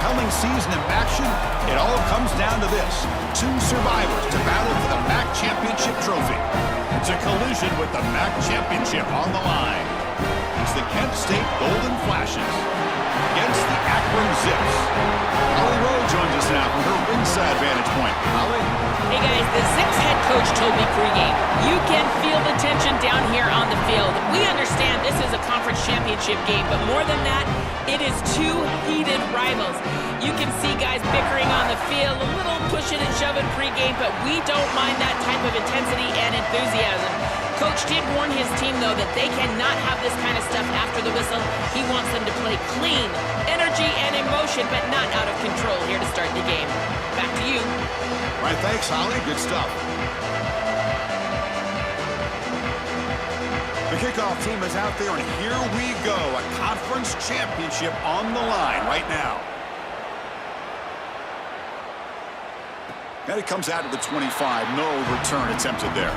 compelling season in MACtion, it all comes down to this. Two survivors to battle for the MAC Championship trophy. It's a collision with the MAC Championship on the line. It's the Kent State Golden Flashes against the Akron Zips. Holly Rowe joins us now from her ringside vantage point. Holly? Hey guys, the Zips head coach told me pregame, you can feel the tension down here on the field. We understand this is a conference championship game, but more than that, it is two heated rivals. You can see guys bickering on the field, a little pushing and shoving pregame, but we don't mind that type of intensity and enthusiasm. Coach did warn his team, though, that they cannot have this kind of stuff after the whistle. He wants them to play clean, energy and emotion, but not out of control here to start the game. Back to you. All right, thanks, Holly. Good stuff. The kickoff team is out there, and here we go. A conference championship on the line right now. And it comes out to the 25. No return attempted there.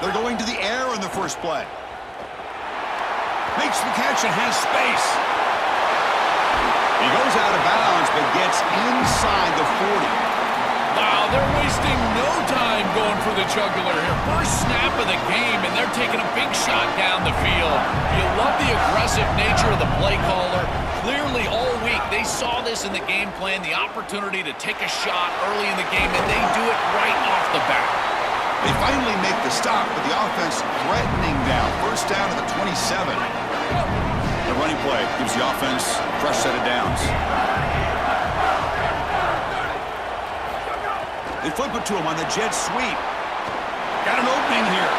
They're going to the air in the first play. Makes the catch and has space. He goes out of bounds, but gets inside the 40. Wow, they're wasting no time going for the jugular here. First snap of the game, and they're taking a big shot down the field. You love the aggressive nature of the play caller. Clearly, all week, they saw this in the game plan, the opportunity to take a shot early in the game, and they do it right off the bat. They finally make the stop, but the offense threatening down. First down to the 27. The running play gives the offense a fresh set of downs. They flip it to him on the jet sweep. Got an opening here.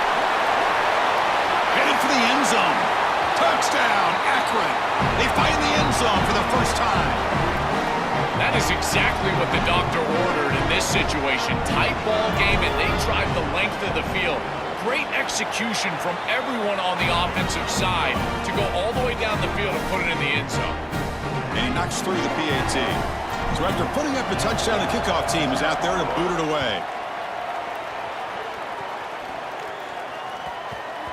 Headed for the end zone. Touchdown, Akron. They find the end zone for the first time. That is exactly what the doctor ordered in this situation. Tight ball game, and they drive the length of the field. Great execution from everyone on the offensive side to go all the way down the field and put it in the end zone. And he knocks through the PAT. So after putting up the touchdown, the kickoff team is out there to boot it away.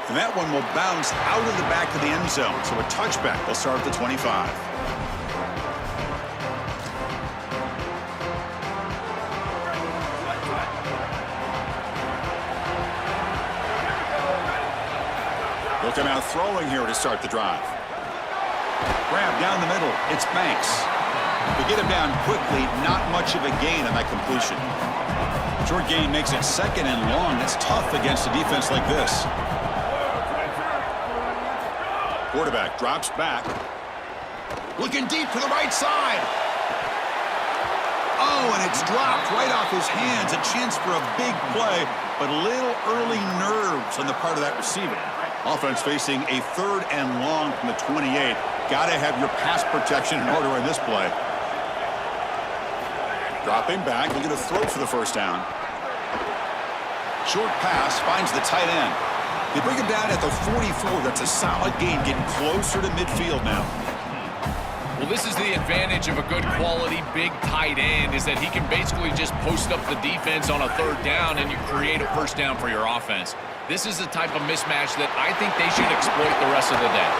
And that one will bounce out of the back of the end zone. So a touchback will start at the 25. They'll come out throwing here to start the drive. Grab down the middle. It's Banks. They get him down quickly. Not much of a gain on that completion. Short gain makes it second and long. That's tough against a defense like this. Quarterback drops back. Looking deep to the right side. Oh, and it's dropped right off his hands. A chance for a big play, but a little early nerves on the part of that receiver. Offense facing a third and long from the 28. Got to have your pass protection in order in this play. Dropping back, looking to throw for the first down. Short pass finds the tight end. They bring him down at the 44. That's a solid gain, getting closer to midfield now. Well, this is the advantage of a good quality big tight end, is that he can basically just post up the defense on a third down and you create a first down for your offense. This is the type of mismatch that I think they should exploit the rest of the day.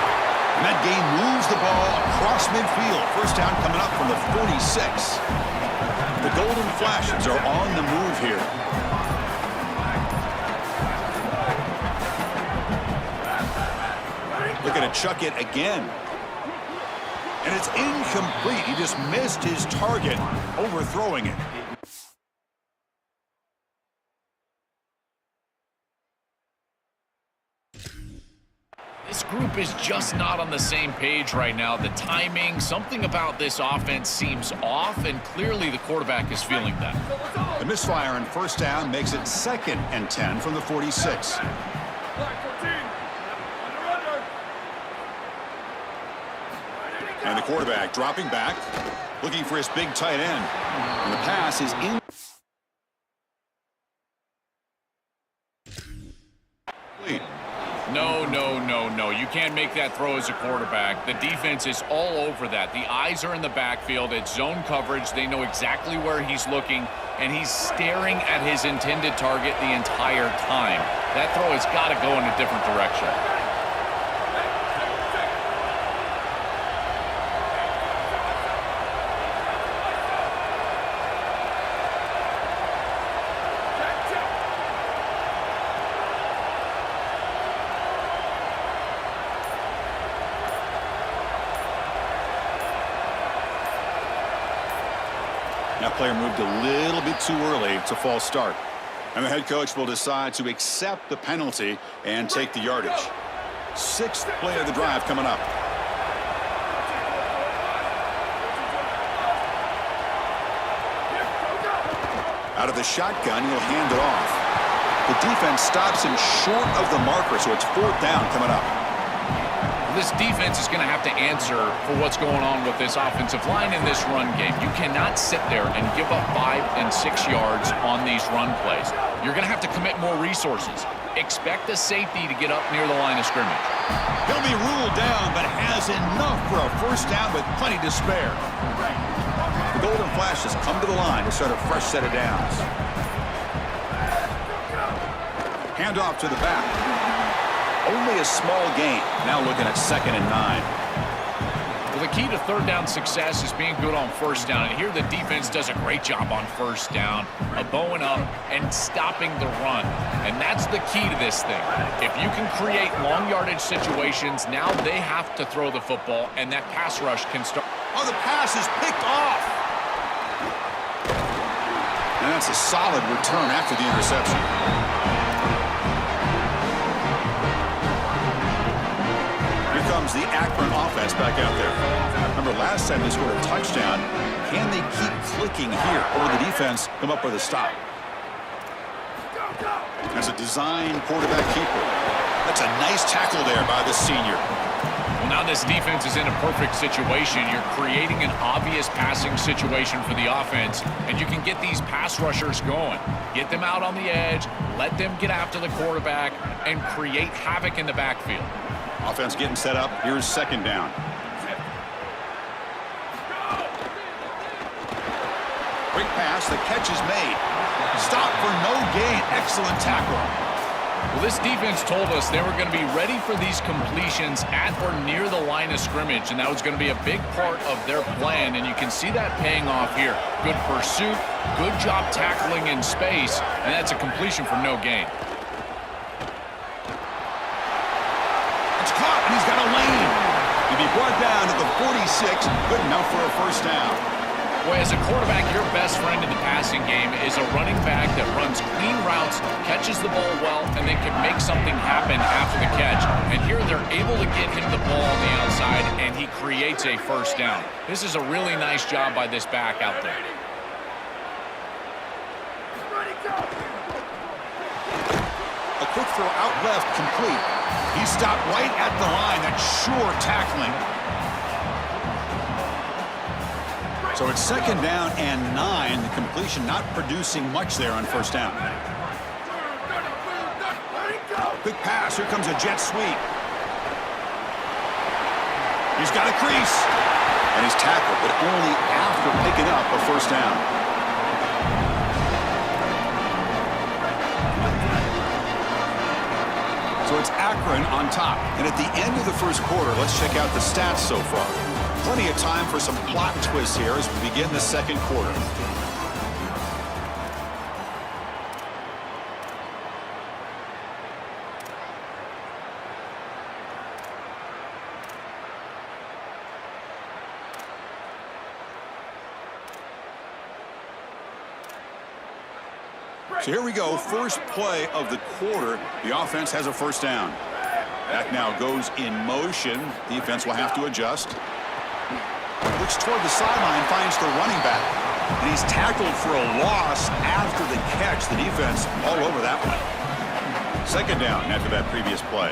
And that game moves the ball across midfield. First down coming up from the 46. The Golden Flashes are on the move here. Looking to chuck it again. And it's incomplete. He just missed his target, overthrowing it. This group is just not on the same page right now. The timing, something about this offense seems off, and clearly the quarterback is feeling that. The misfire on first down makes it 2nd and 10 from the 46. And the quarterback dropping back, looking for his big tight end. And the pass is in. No, no, no, no. You can't make that throw as a quarterback. The defense is all over that. The eyes are in the backfield. It's zone coverage. They know exactly where he's looking, and he's staring at his intended target the entire time. That throw has got to go in a different direction. That player moved a little bit too early. It's a false start. And the head coach will decide to accept the penalty and take the yardage. Sixth play of the drive coming up. Out of the shotgun, he'll hand it off. The defense stops him short of the marker, so it's fourth down coming up. This defense is going to have to answer for what's going on with this offensive line in this run game. You cannot sit there and give up 5 and 6 yards on these run plays. You're going to have to commit more resources. Expect the safety to get up near the line of scrimmage. He'll be ruled down, but has enough for a first down with plenty to spare. The Golden Flash has come to the line to start a fresh set of downs. Handoff to the back. Only a small gain. Now looking at 2nd and 9. Well, the key to third down success is being good on first down. And here the defense does a great job on first down, bowing up and stopping the run. And that's the key to this thing. If you can create long yardage situations, now they have to throw the football, and that pass rush can start. Oh, the pass is picked off. And that's a solid return after the interception. Comes the Akron offense back out there. Remember last time they scored a touchdown. Can they keep clicking here, or the defense come up with a stop? As a design quarterback keeper. That's a nice tackle there by the senior. Well, now this defense is in a perfect situation. You're creating an obvious passing situation for the offense, and you can get these pass rushers going. Get them out on the edge, let them get after the quarterback, and create havoc in the backfield. Offense getting set up. Here's 2nd down. Quick pass. The catch is made. Stop for no gain. Excellent tackle. Well, this defense told us they were going to be ready for these completions at or near the line of scrimmage, and that was going to be a big part of their plan, and you can see that paying off here. Good pursuit, good job tackling in space, and that's a completion for no gain. He's got a lane. He'll be brought down to the 46. Good enough for a first down. Boy, as a quarterback, your best friend in the passing game is a running back that runs clean routes, catches the ball well, and then can make something happen after the catch. And here they're able to get him the ball on the outside, and he creates a first down. This is a really nice job by this back out there. A quick throw out left, complete. He stopped right at the line. That's sure tackling. So it's 2nd down and 9. The completion not producing much there on first down. Quick pass. Here comes a jet sweep. He's got a crease. And he's tackled, but only after picking up a first down. So it's Akron on top. And at the end of the first quarter, let's check out the stats so far. Plenty of time for some plot twists here as we begin the 2nd quarter. So here we go, first play of the quarter. The offense has a first down. Back now goes in motion. Defense will have to adjust. Looks toward the sideline, finds the running back. And he's tackled for a loss after the catch. The defense all over that one. 2nd down after that previous play.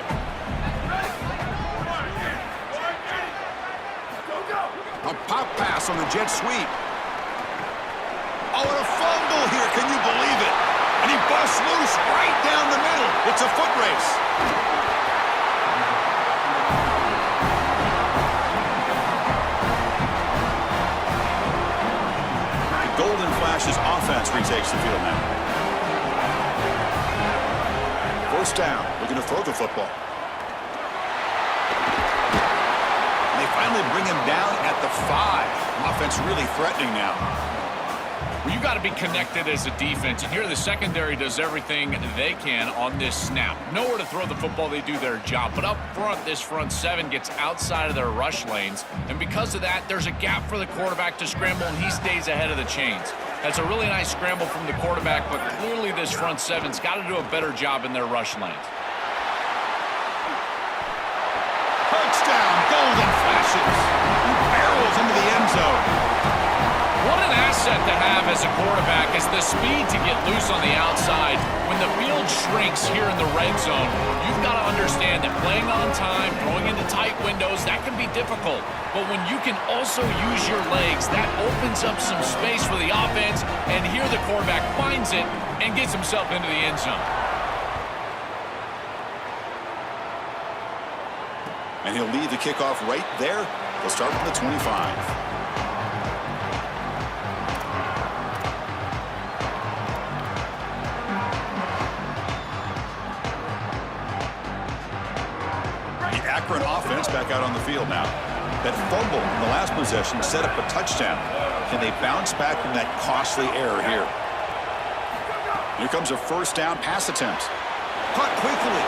A pop pass on the jet sweep. Oh, and a fumble here. Can you believe it? And he busts loose right down the middle. It's a foot race. Golden Flash's offense retakes the field now. First down, looking to throw the football. And they finally bring him down at the 5. Offense really threatening now. Well, you got to be connected as a defense, and here the secondary does everything they can on this snap. Nowhere to throw the football, they do their job. But up front, this front 7 gets outside of their rush lanes, and because of that, there's a gap for the quarterback to scramble, and he stays ahead of the chains. That's a really nice scramble from the quarterback, but clearly this front 7's got to do a better job in their rush lanes. Touchdown, Golden Flashes. He barrels into the end zone. What an asset to have as a quarterback is the speed to get loose on the outside. When the field shrinks here in the red zone, you've got to understand that playing on time, throwing into tight windows, that can be difficult. But when you can also use your legs, that opens up some space for the offense, and here the quarterback finds it and gets himself into the end zone. And he'll lead the kickoff right there. They'll start from the 25. Akron offense back out on the field now. That fumble in the last possession set up a touchdown. Can they bounce back from that costly error here? Here comes a first down pass attempt. Caught quickly.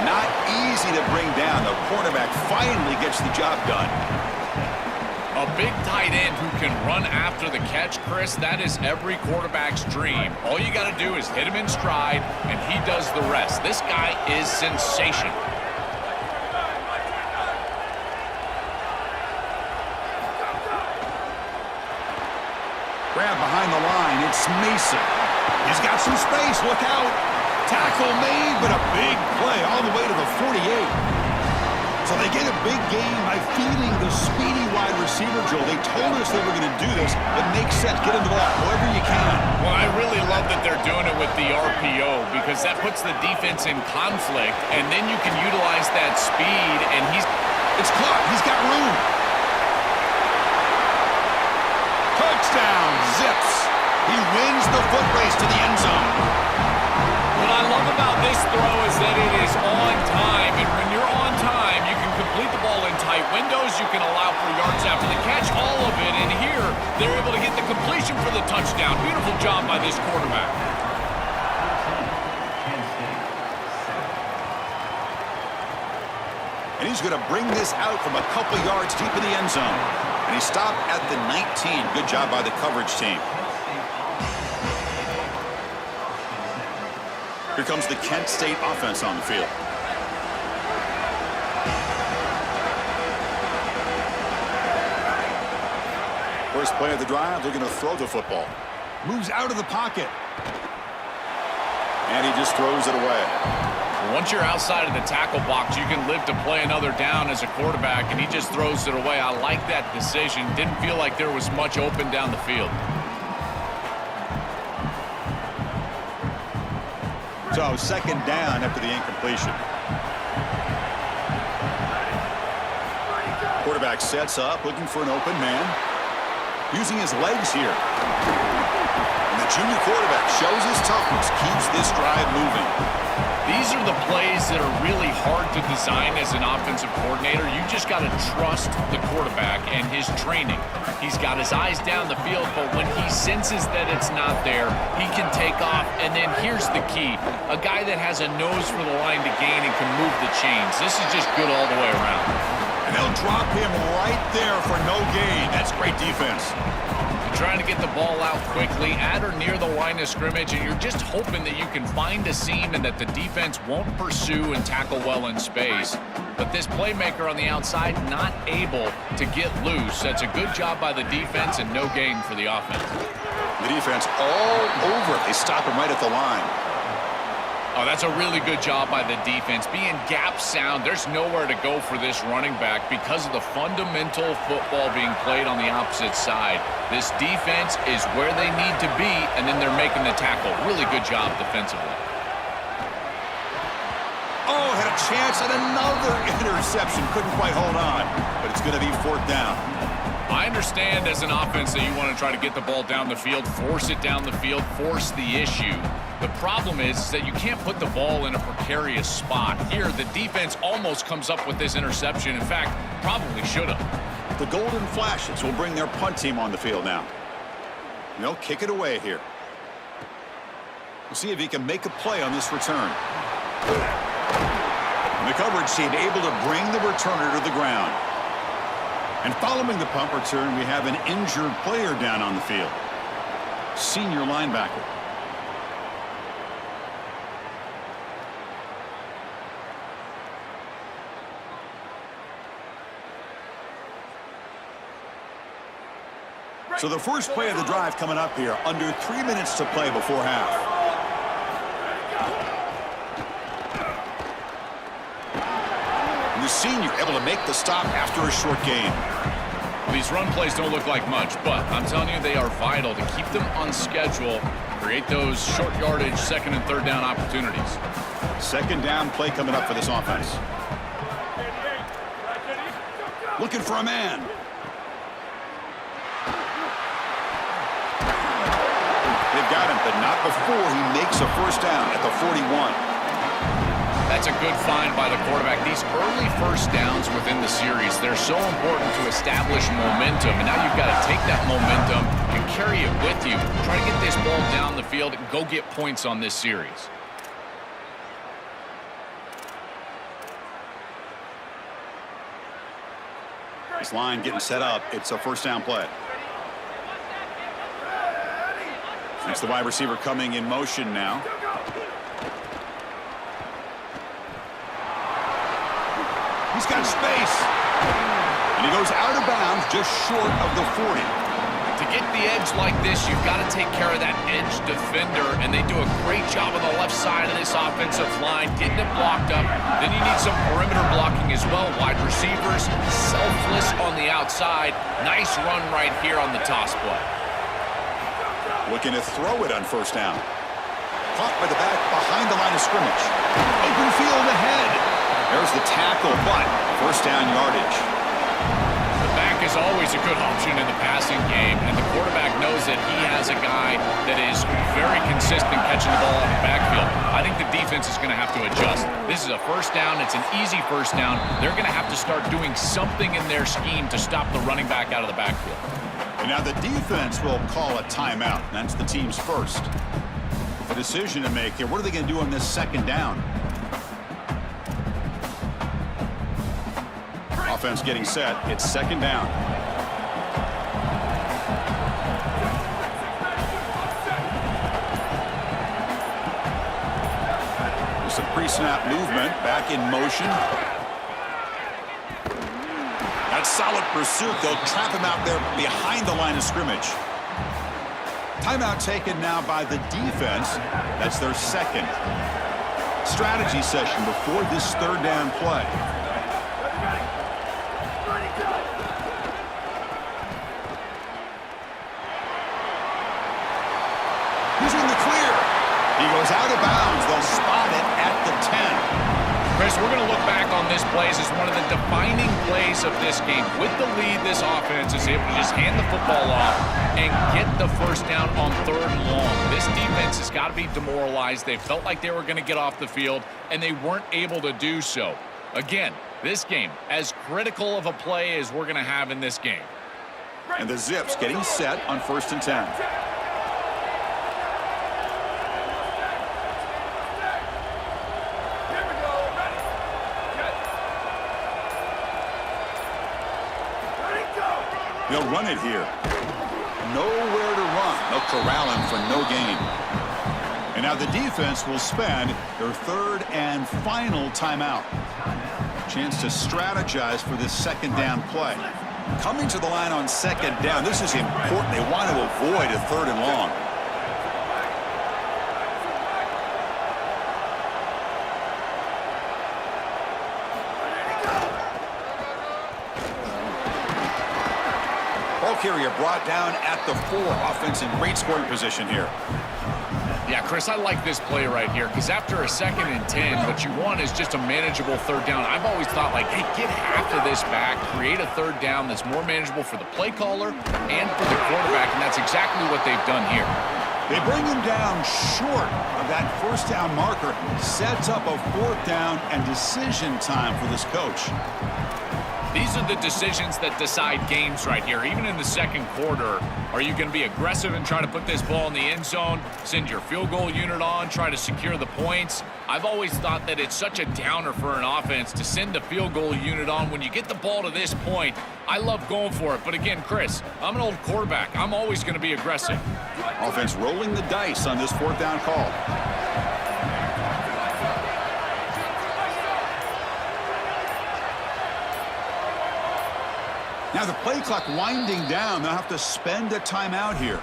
Not easy to bring down. The quarterback finally gets the job done. A big tight end who can run after the catch, Chris, that is every quarterback's dream. All you got to do is hit him in stride, and he does the rest. This guy is sensational. Grab behind the line. It's Mason. He's got some space. Look out. Tackle made, but a big play all the way to the 48. So they get a big game by feeding the speedy wide receiver, Joe. They told us they were going to do this. It makes sense. Get him the ball however you can. Well, I really love that they're doing it with the RPO because that puts the defense in conflict, and then you can utilize that speed, and It's caught. He's got room. Touchdown, Zips. He wins the foot race to the end zone. What I love about this throw is that it is on time, and when you're on time, you can complete the ball in tight windows, you can allow for yards after the catch, all of it, and here, they're able to get the completion for the touchdown. Beautiful job by this quarterback. And he's going to bring this out from a couple yards deep in the end zone. And he stopped at the 19. Good job by the coverage team. Here comes the Kent State offense on the field. First play of the drive, they're going to throw the football. Moves out of the pocket. And he just throws it away. Once you're outside of the tackle box, you can live to play another down as a quarterback, and he just throws it away. I like that decision. Didn't feel like there was much open down the field. So second down after the incompletion. Quarterback sets up, looking for an open man. Using his legs here. And the junior quarterback shows his toughness, keeps this drive moving. These are the plays that are really hard to design as an offensive coordinator. You just got to trust the quarterback and his training. He's got his eyes down the field, but when he senses that it's not there, he can take off. And then here's the key. A guy that has a nose for the line to gain and can move the chains. This is just good all the way around. And they'll drop him right there for no gain. That's great defense. Trying to get the ball out quickly at or near the line of scrimmage, and you're just hoping that you can find a seam and that the defense won't pursue and tackle well in space. But this playmaker on the outside not able to get loose. That's a good job by the defense and no gain for the offense. The defense all over it. They stop him right at the line. Oh, that's a really good job by the defense. Being gap sound, there's nowhere to go for this running back because of the fundamental football being played on the opposite side. This defense is where they need to be, and then they're making the tackle. Really good job defensively. Oh, had a chance at another interception. Couldn't quite hold on, but it's going to be fourth down. I understand as an offense that you want to try to get the ball down the field, force it down the field, force the issue. The problem is that you can't put the ball in a precarious spot. Here, the defense almost comes up with this interception. In fact, probably should have. The Golden Flashes will bring their punt team on the field now. They'll kick it away here. We'll see if he can make a play on this return. And the coverage team able to bring the returner to the ground. And following the punt return, we have an injured player down on the field. Senior linebacker. So the first play of the drive coming up here, under 3 minutes to play before half. And the senior able to make the stop after a short gain. These run plays don't look like much, but I'm telling you they are vital to keep them on schedule, create those short yardage second and third down opportunities. Second down play coming up for this offense. Looking for a man. They've got him, but not before he makes a first down at the 41. That's a good find by the quarterback. These early first downs within the series, they're so important to establish momentum. And now you've got to take that momentum and carry it with you. Try to get this ball down the field and go get points on this series. This line getting set up. It's a first down play. It's the wide receiver coming in motion now. He's got space. And he goes out of bounds just short of the 40. To get the edge like this, you've got to take care of that edge defender, and they do a great job on the left side of this offensive line, getting it blocked up. Then you need some perimeter blocking as well. Wide receivers, selfless on the outside. Nice run right here on the toss play. Looking to throw it on first down. Caught by the back behind the line of scrimmage. Open field ahead. There's the tackle, but first down yardage. The back is always a good option in the passing game, and the quarterback knows that he has a guy that is very consistent catching the ball out of the backfield. I think the defense is going to have to adjust. This is a first down. It's an easy first down. They're going to have to start doing something in their scheme to stop the running back out of the backfield. And now the defense will call a timeout. That's the team's first. The decision to make here. What are they going to do on this second down? Offense getting set. It's second down. There's some pre-snap movement. Back in motion. That solid pursuit. They'll trap him out there behind the line of scrimmage. Timeout taken now by the defense. That's their second. Strategy session before this third down play. He's in the clear. He goes out of bounds. They'll spot it at the 10. Chris, we're going to look back on this play as one of the defining plays of this game. With the lead, this offense is able to just hand the football off and get the first down on third and long. This defense has got to be demoralized. They felt like they were going to get off the field, and they weren't able to do so. Again, this game, as critical of a play as we're going to have in this game. And the Zips getting set on first and 10. They'll run it here. Nowhere to run. They'll corral him for no gain. And now the defense will spend their third and final timeout. Chance to strategize for this second down play. Coming to the line on second down. This is important. They want to avoid a third and long. Ball carrier brought down at the 4. Offense in great scoring position here. Yeah, Chris, I like this play right here because after a 2nd and 10, what you want is just a manageable 3rd down. I've always thought, like, hey, get half of this back, create a 3rd down that's more manageable for the play caller and for the quarterback, and that's exactly what they've done here. They bring him down short of that 1st down marker, sets up a 4th down and decision time for this coach. These are the decisions that decide games right here. Even in the 2nd quarter, are you going to be aggressive and try to put this ball in the end zone, send your field goal unit on, try to secure the points? I've always thought that it's such a downer for an offense to send the field goal unit on. When you get the ball to this point, I love going for it. But again, Chris, I'm an old quarterback. I'm always going to be aggressive. Offense rolling the dice on this 4th down call. Now the play clock winding down. They'll have to spend a timeout here.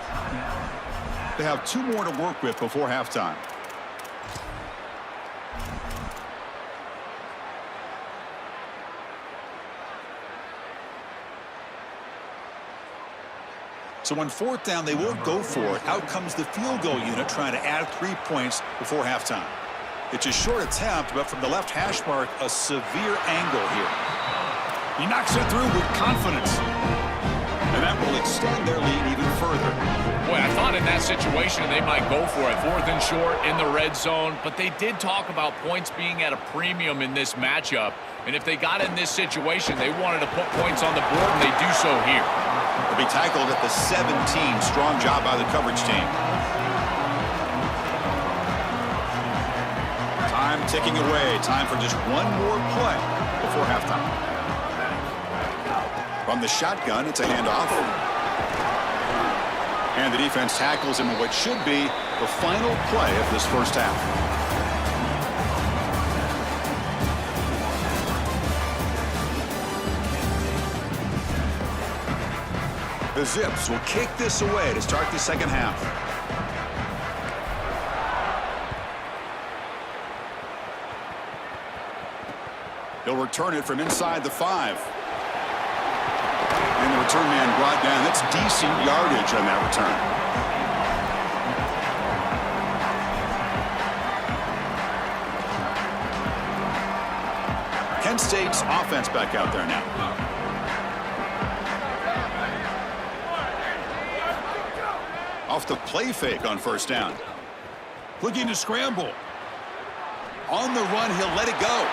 They have 2 more to work with before halftime. So on 4th down, they will go for it. Out comes the field goal unit trying to add 3 points before halftime. It's a short attempt, but from the left hash mark, a severe angle here. He knocks it through with confidence. And that will extend their lead even further. Boy, I thought in that situation they might go for it. 4th and short in the red zone. But they did talk about points being at a premium in this matchup. And if they got in this situation, they wanted to put points on the board, and they do so here. They'll be tackled at the 17. Strong job by the coverage team. Time ticking away. Time for just one more play before halftime. From the shotgun, it's a handoff. And the defense tackles him in what should be the final play of this 1st half. The Zips will kick this away to start the 2nd half. He'll return it from inside the 5. And the return man brought down. That's decent yardage on that return. Kent State's offense back out there now. Off the play fake on 1st down. Looking to scramble. On the run, he'll let it go.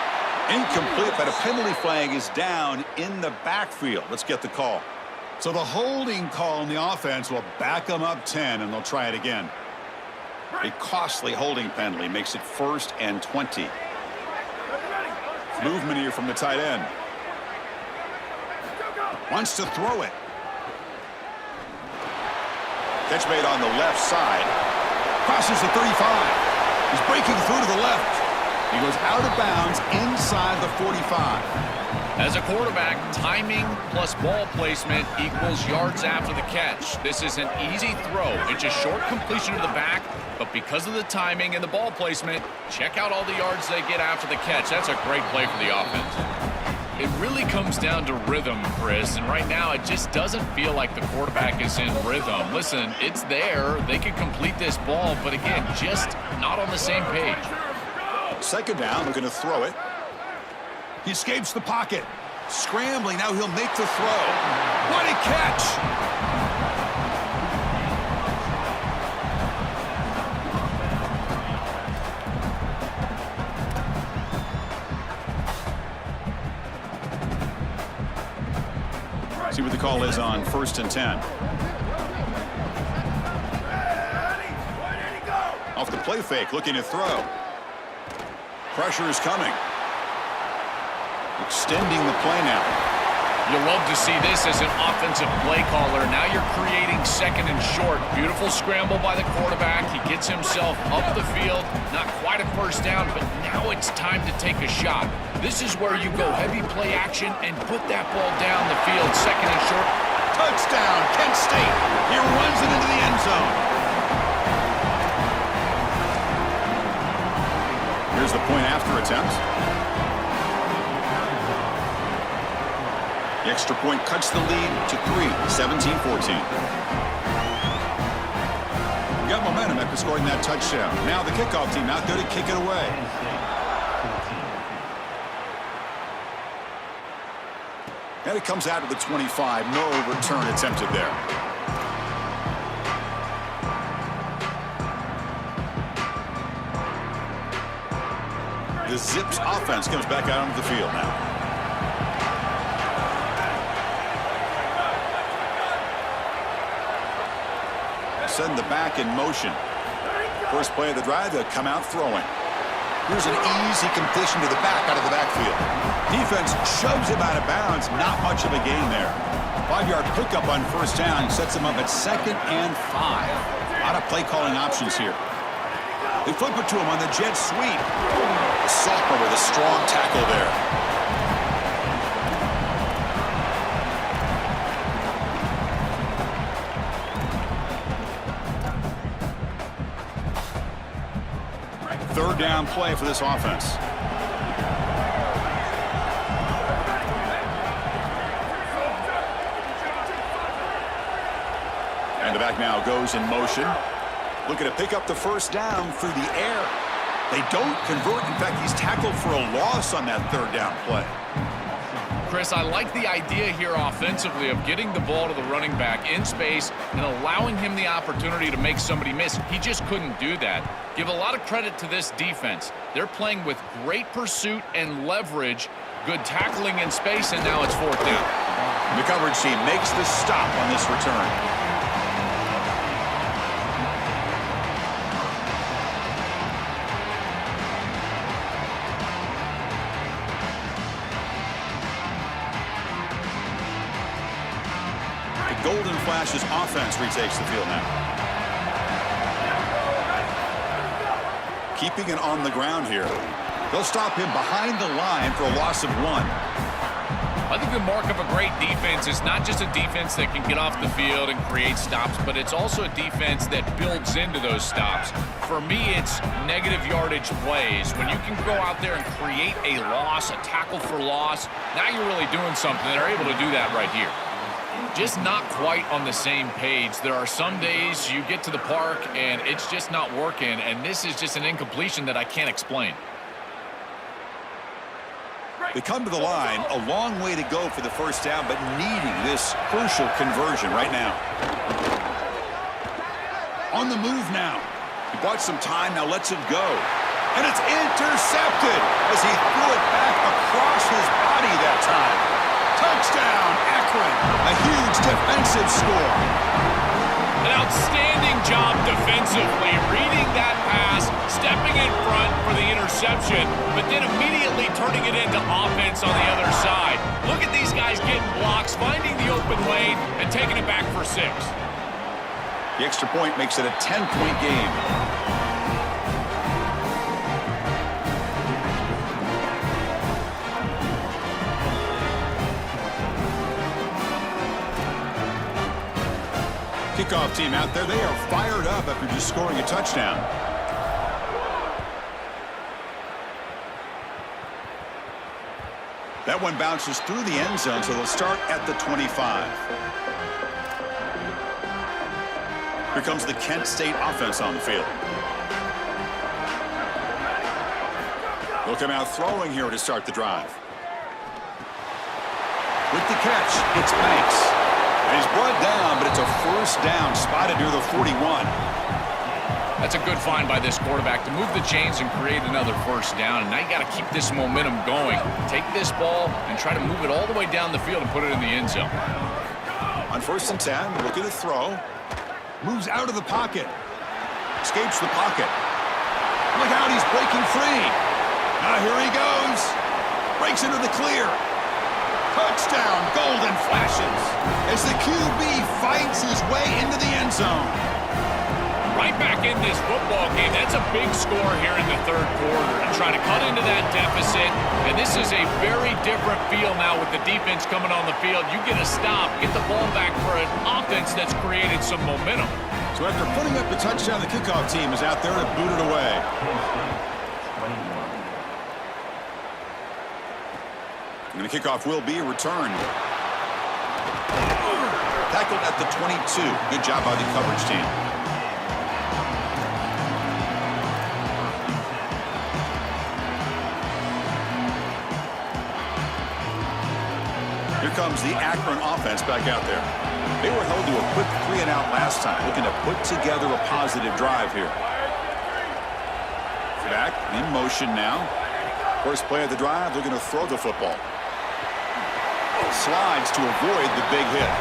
Incomplete, but a penalty flag is down in the backfield. Let's get the call. So the holding call on the offense will back them up 10, and they'll try it again. A costly holding penalty makes it 1st and 20. Movement here from the tight end. Wants to throw it. Catch made on the left side. Crosses the 35. He's breaking through to the left. He goes out of bounds inside the 45. As a quarterback, timing plus ball placement equals yards after the catch. This is an easy throw. It's a short completion to the back, but because of the timing and the ball placement, check out all the yards they get after the catch. That's a great play for the offense. It really comes down to rhythm, Chris, and right now it just doesn't feel like the quarterback is in rhythm. Listen, it's there. They could complete this ball, but again, just not on the same page. 2nd down, looking to throw it. He escapes the pocket. Scrambling, now he'll make the throw. What a catch! See what the call is on 1st and 10. Off the play fake, looking to throw. Pressure is coming. Extending the play now. You love to see this as an offensive play caller. Now you're creating 2nd and short. Beautiful scramble by the quarterback. He gets himself up the field. Not quite a 1st down, but now it's time to take a shot. This is where you go heavy play action and put that ball down the field. 2nd and short. Touchdown, Kent State. He runs it into the end zone. Here's the point after attempt. The extra point cuts the lead to 3, 17-14. Got momentum after scoring that touchdown. Now the kickoff team out there to kick it away. And it comes out to the 25. No return attempted there. The Zips offense comes back out onto the field now. Send the back in motion. First play of the drive, they'll come out throwing. Here's an easy completion to the back out of the backfield. Defense shoves him out of bounds. Not much of a gain there. 5-yard pickup on first down sets him up at 2nd and 5. A lot of play calling options here. They flip it to him on the jet sweep. The sophomore with a strong tackle there. Third down play for this offense. And the back now goes in motion. Looking to pick up the first down through the air. They don't convert. In fact, he's tackled for a loss on that third down play. Chris, I like the idea here offensively of getting the ball to the running back in space and allowing him the opportunity to make somebody miss. He just couldn't do that. Give a lot of credit to this defense. They're playing with great pursuit and leverage, good tackling in space, and now it's fourth down. The coverage team makes the stop on this return. Golden Flash's offense retakes the field now. Keeping it on the ground here. They'll stop him behind the line for a loss of 1. I think the mark of a great defense is not just a defense that can get off the field and create stops, but it's also a defense that builds into those stops. For me, it's negative yardage plays. When you can go out there and create a loss, a tackle for loss, now you're really doing something. They're able to do that right here. Just not quite on the same page. There are some days you get to the park and it's just not working, and this is just an incompletion that I can't explain. They come to the line, a long way to go for the first down, but needing this crucial conversion right now. On the move now. He bought some time, now lets it go. And it's intercepted as he threw it back across his body that time. Touchdown, Akron. A huge defensive score. An outstanding job defensively, reading that pass, stepping in front for the interception, but then immediately turning it into offense on the other side. Look at these guys getting blocks, finding the open lane, and taking it back for 6. The extra point makes it a 10-point game. Kickoff team out there, they are fired up after just scoring a touchdown. That one bounces through the end zone, so they'll start at the 25. Here comes the Kent State offense on the field. They'll come out throwing here to start the drive. With the catch, it's Banks. And he's brought down, but it's a first down spotted near the 41. That's a good find by this quarterback to move the chains and create another first down. And now you got to keep this momentum going. Take this ball and try to move it all the way down the field and put it in the end zone. On first and 10, looking to throw. Moves out of the pocket. Escapes the pocket. Look out, he's breaking free. Now here he goes. Breaks into the clear. Touchdown, Golden Flashes, as the QB fights his way into the end zone. Right back in this football game. That's a big score here in the third quarter to try to cut into that deficit. And this is a very different feel now with the defense coming on the field. You get a stop, get the ball back for an offense that's created some momentum. So after putting up the touchdown, the kickoff team is out there to boot it away. And the kickoff will be returned. Tackled at the 22. Good job by the coverage team. comes the Akron offense back out there. They were held to a quick 3-and-out last time, looking to put together a positive drive here. Back in motion now. First play of the drive, they're going to throw the football. Slides to avoid the big hit.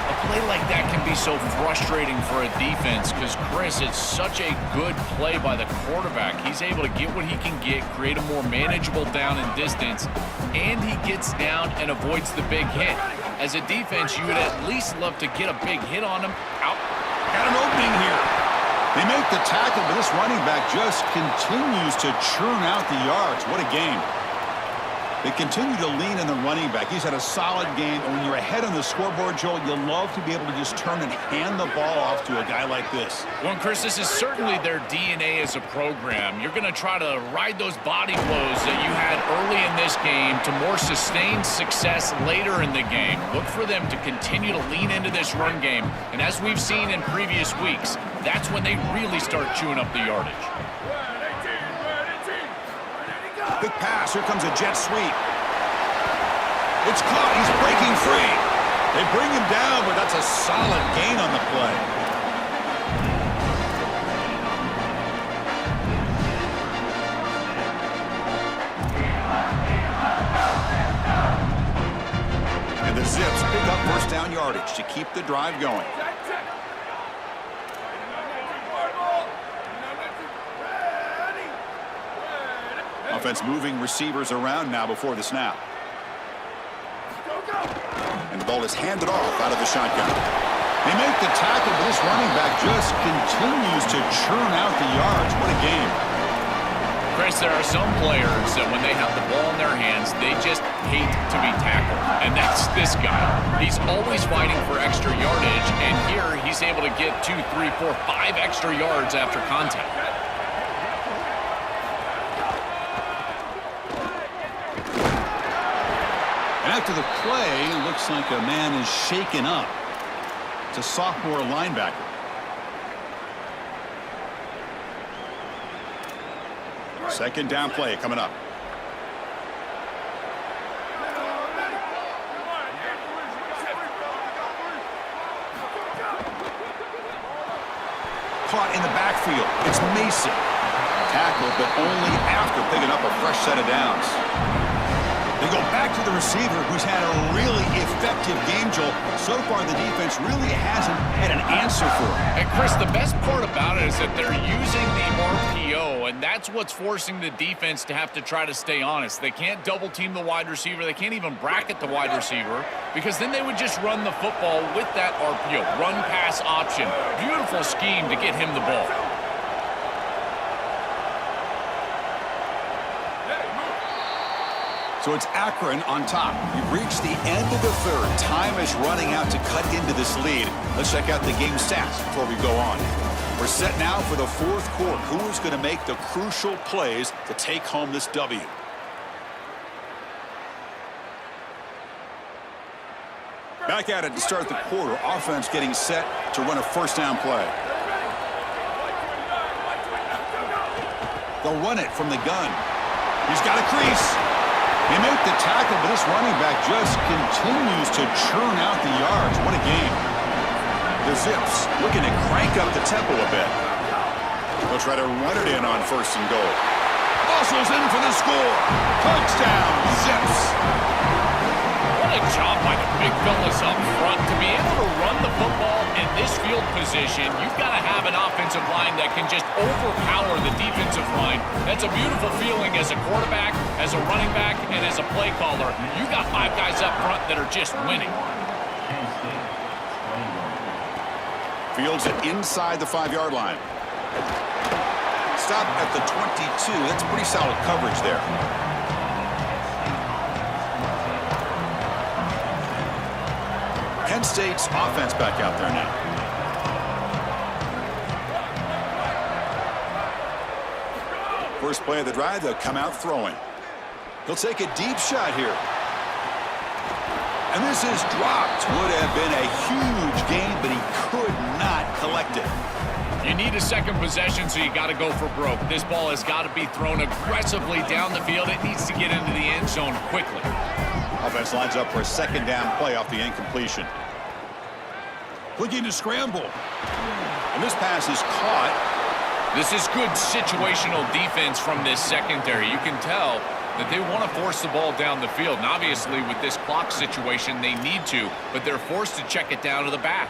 A play like that can be so frustrating for a defense because, Chris, it's such a good play by the quarterback. He's able to get what he can get, create a more manageable down and distance, and he gets down and avoids the big hit. As a defense, you would at least love to get a big hit on him. Out. Got an opening here. They make the tackle, but this running back just continues to churn out the yards. What a game. They continue to lean in the running back. He's had a solid game. And when you're ahead on the scoreboard, Joel, you'll love to be able to just turn and hand the ball off to a guy like this. Well, Chris, this is certainly their DNA as a program. You're going to try to ride those body blows that you had early in this game to more sustained success later in the game. Look for them to continue to lean into this run game. And as we've seen in previous weeks, that's when they really start chewing up the yardage. Big pass. Here comes a jet sweep. It's caught. He's breaking free. They bring him down, but that's a solid gain on the play. And the Zips pick up first down yardage to keep the drive going. Offense moving receivers around now before the snap. And the ball is handed off out of the shotgun. They make the tackle, but this running back just continues to churn out the yards. What a game. Chris, there are some players that when they have the ball in their hands, they just hate to be tackled. And that's this guy. He's always fighting for extra yardage, and here he's able to get 2, 3, 4, 5 extra yards after contact. After the play, it looks like a man is shaken up. It's a sophomore linebacker. Second down play coming up. Caught in the backfield. It's Mason. Tackled, but only after picking up a fresh set of downs. They go back to the receiver, who's had a really effective game, Joel. So far, the defense really hasn't had an answer for him. And, Chris, the best part about it is that they're using the RPO, and that's what's forcing the defense to have to try to stay honest. They can't double-team the wide receiver. They can't even bracket the wide receiver because then they would just run the football with that RPO, run-pass option. Beautiful scheme to get him the ball. So it's Akron on top. We've reached the end of the third. Time is running out to cut into this lead. Let's check out the game stats before we go on. We're set now for the fourth quarter. Who is going to make the crucial plays to take home this W? Back at it to start the quarter. Offense getting set to run a first down play. They'll run it from the gun. He's got a crease. They make the tackle, but this running back just continues to churn out the yards. What a game. The Zips looking to crank up the tempo a bit. They'll try to run it in on first and goal. Bustles in for the score. Touchdown, Zips. What a job by the big fellas up front. To be able to run the football in this field position, you've got to have an offensive line that can just overpower the defensive line. That's a beautiful feeling as a quarterback, as a running back, and as a play caller. You got 5 guys up front that are just winning. Fields it inside the 5-yard line. Stop at the 22. That's pretty solid coverage there. Penn State's offense back out there now. First play of the drive, they'll come out throwing. He'll take a deep shot here. And this is dropped. Would have been a huge gain, but he could not collect it. You need a second possession, so you got to go for broke. This ball has got to be thrown aggressively down the field. It needs to get into the end zone quickly. Offense lines up for a second down play off the incompletion. Looking to scramble. And this pass is caught. This is good situational defense from this secondary. You can tell that they want to force the ball down the field. And obviously, with this clock situation, they need to, but they're forced to check it down to the back.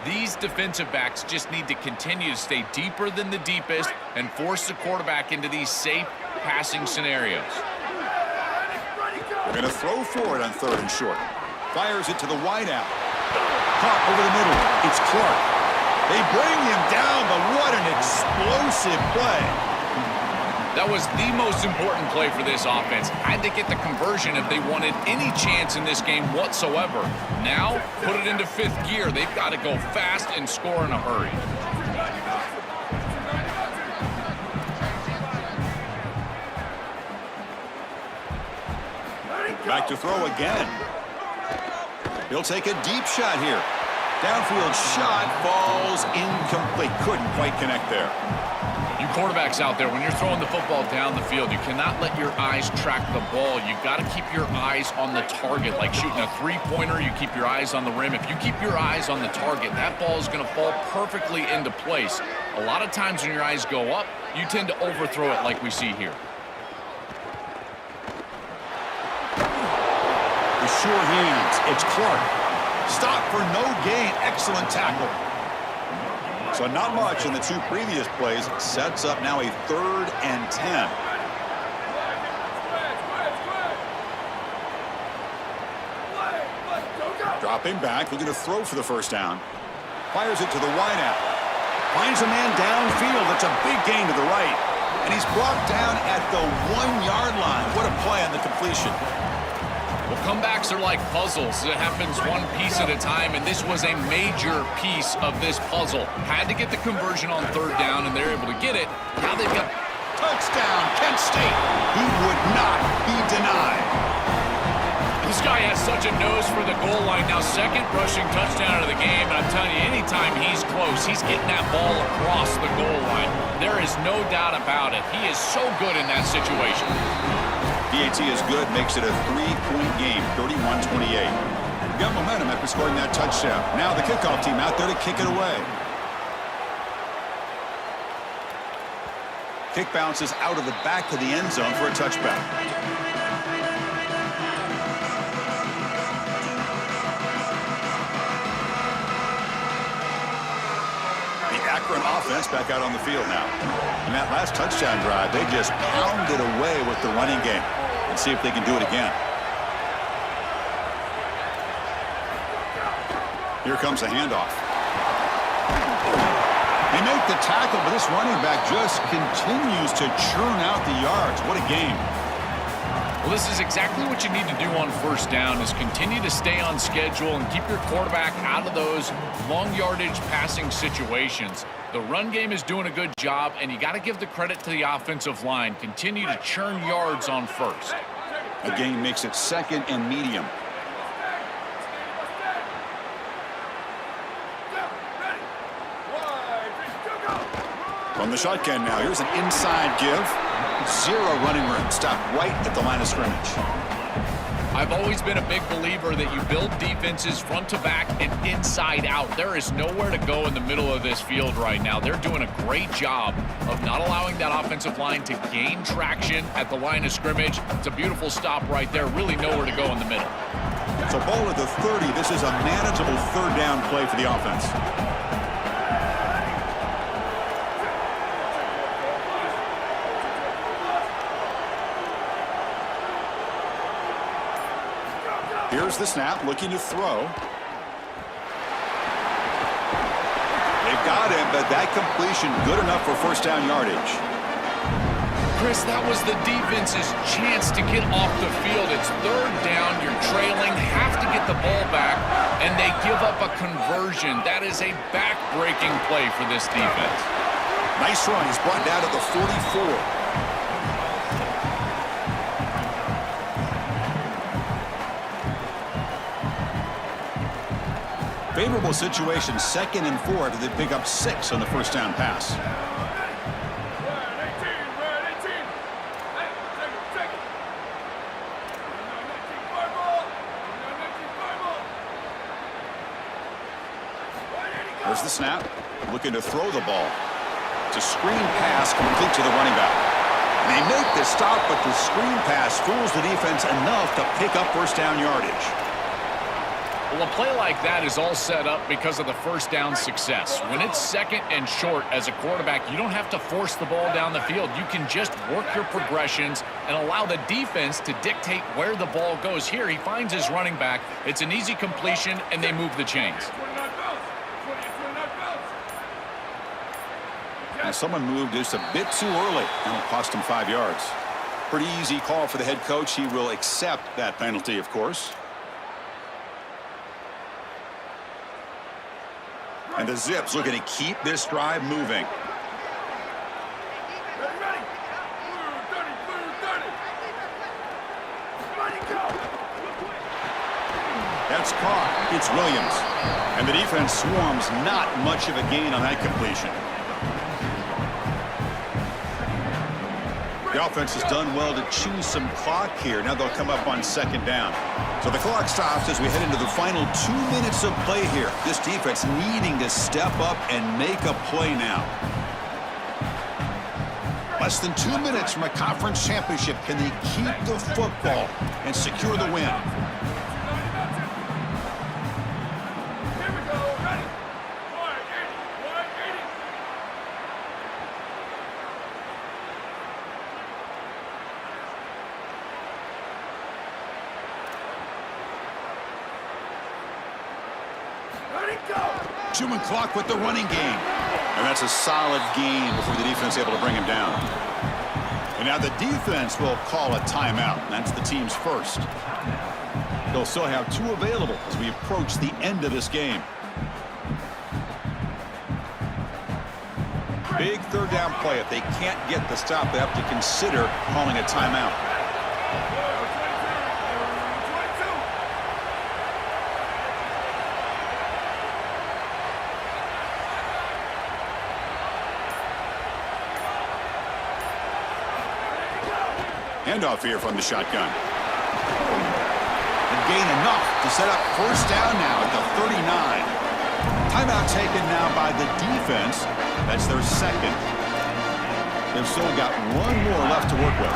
These defensive backs just need to continue to stay deeper than the deepest and force the quarterback into these safe passing scenarios. They're going to throw for it on 3rd and short. Fires it to the wideout. Caught over the middle. It's Clark. They bring him down, but what an explosive play. That was the most important play for this offense. Had to get the conversion if they wanted any chance in this game whatsoever. Now, put it into 5th gear. They've got to go fast and score in a hurry. Back to throw again. He'll take a deep shot here. Downfield shot falls incomplete. Couldn't quite connect there. You quarterbacks out there, when you're throwing the football down the field, you cannot let your eyes track the ball. You've got to keep your eyes on the target. Like shooting a three-pointer, you keep your eyes on the rim. If you keep your eyes on the target, that ball is going to fall perfectly into place. A lot of times when your eyes go up, you tend to overthrow it like we see here. With sure hands, it's Clark. Stop for no gain. Excellent tackle. So not much in the 2 previous plays. Sets up now a 3rd and 10. Dropping back, looking to throw for the first down. Fires it to the wideout. Finds a man downfield. That's a big gain to the right. And he's brought down at the 1-yard line. What a play on the completion. Well, comebacks are like puzzles. It happens one piece at a time, and this was a major piece of this puzzle. Had to get the conversion on 3rd down, and they're able to get it. Now they've got... Touchdown, Kent State. He would not be denied. This guy has such a nose for the goal line. Now, 2nd rushing touchdown of the game, and I'm telling you, anytime he's close, he's getting that ball across the goal line. There is no doubt about it. He is so good in that situation. DAT is good, makes it a 3-point game, 31-28. Got momentum after scoring that touchdown. Now the kickoff team out there to kick it away. Kick bounces out of the back of the end zone for a touchback. Offense back out on the field now. In that last touchdown drive, they just pounded away with the running game. Let's see if they can do it again. Here comes the handoff. They make the tackle, but this running back just continues to churn out the yards. What a game. Well, this is exactly what you need to do on 1st down is continue to stay on schedule and keep your quarterback out of those long yardage passing situations. The run game is doing a good job, and you got to give the credit to the offensive line. Continue to churn yards on 1st. The game makes it 2nd and medium. From the shotgun now, here's an inside give. 0 running room. Stop right at the line of scrimmage. I've always been a big believer that you build defenses front to back and inside out. There is nowhere to go in the middle of this field right now. They're doing a great job of not allowing that offensive line to gain traction at the line of scrimmage. It's a beautiful stop right there. Really nowhere to go in the middle. So ball at the 30. This is a manageable 3rd down play for the offense. Here's the snap, looking to throw. They've got him, but that completion good enough for 1st down yardage. Chris, that was the defense's chance to get off the field. It's 3rd down, you're trailing, have to get the ball back, and they give up a conversion. That is a back-breaking play for this defense. Nice run. He's brought down to the 44. Favorable situation, 2nd and 4 after they pick up 6 on the 1st down pass. There's the snap. Looking to throw the ball. It's a screen pass complete to the running back. They make the stop, but the screen pass fools the defense enough to pick up first down yardage. Well, a play like that is all set up because of the first down success. When it's second and short as a quarterback, you don't have to force the ball down the field. You can just work your progressions and allow the defense to dictate where the ball goes. Here, he finds his running back. It's an easy completion, and they move the chains. Now, someone moved just a bit too early, and it'll cost him 5 yards. Pretty easy call for the head coach. He will accept that penalty, of course. And the Zips looking to keep this drive moving. That's caught. It's Williams. And the defense swarms. Not much of a gain on that completion. The offense has done well to choose some clock here. Now they'll come up on second down. So the clock stops as we head into the final 2 minutes of play here. This defense needing to step up and make a play now. Less than 2 minutes from a conference championship. Can they keep the football and secure the win? Chewing clock with the running game. And that's a solid gain before the defense is able to bring him down. And now the defense will call a timeout. That's the team's first. They'll still have 2 available as we approach the end of this game. Big third down play. If they can't get the stop, they have to consider calling a timeout. Handoff here from the shotgun. And gain enough to set up first down now at the 39. Timeout taken now by the defense. That's their second. They've still got 1 more left to work with.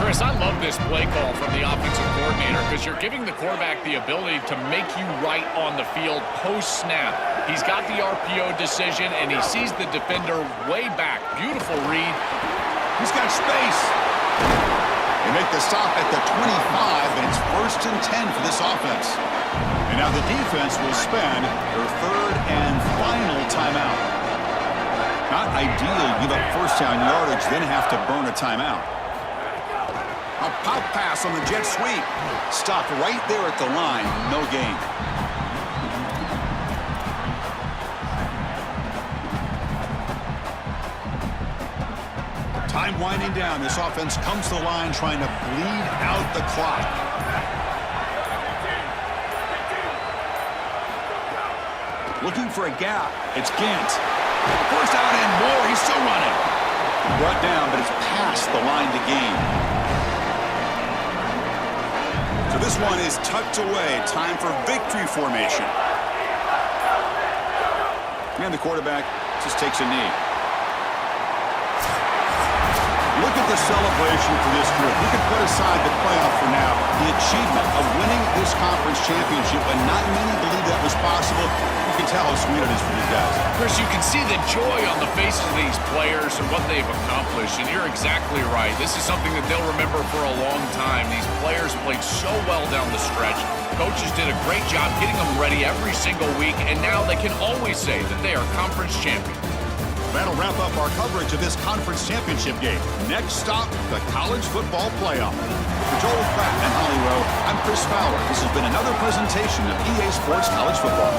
Chris, I love this play call from the offensive coordinator because you're giving the quarterback the ability to make you right on the field post-snap. He's got the RPO decision, and he sees the defender way back. Beautiful read. He's got space. They make the stop at the 25, and it's 1st and 10 for this offense. And now the defense will spend their 3rd and final timeout. Not ideal. Give up first down yardage, then have to burn a timeout. A pop pass on the jet sweep. Stopped right there at the line. No gain. Time winding down. This offense comes to the line trying to bleed out the clock. Looking for a gap. It's Gant. First down and more. He's still running. Brought down, but it's past the line to gain. So this one is tucked away. Time for victory formation. And the quarterback just takes a knee. Look at the celebration for this group. We can put aside the playoff for now. The achievement of winning this conference championship, and not many believe that was possible. You can tell how sweet it is for these guys. Chris, you can see the joy on the faces of these players and what they've accomplished, and you're exactly right. This is something that they'll remember for a long time. These players played so well down the stretch. Coaches did a great job getting them ready every single week, and now they can always say that they are conference champions. That'll wrap up our coverage of this conference championship game. Next stop, the college football playoff. For Joel Pratt and Holly Rowe, I'm Chris Fowler. This has been another presentation of EA Sports College Football.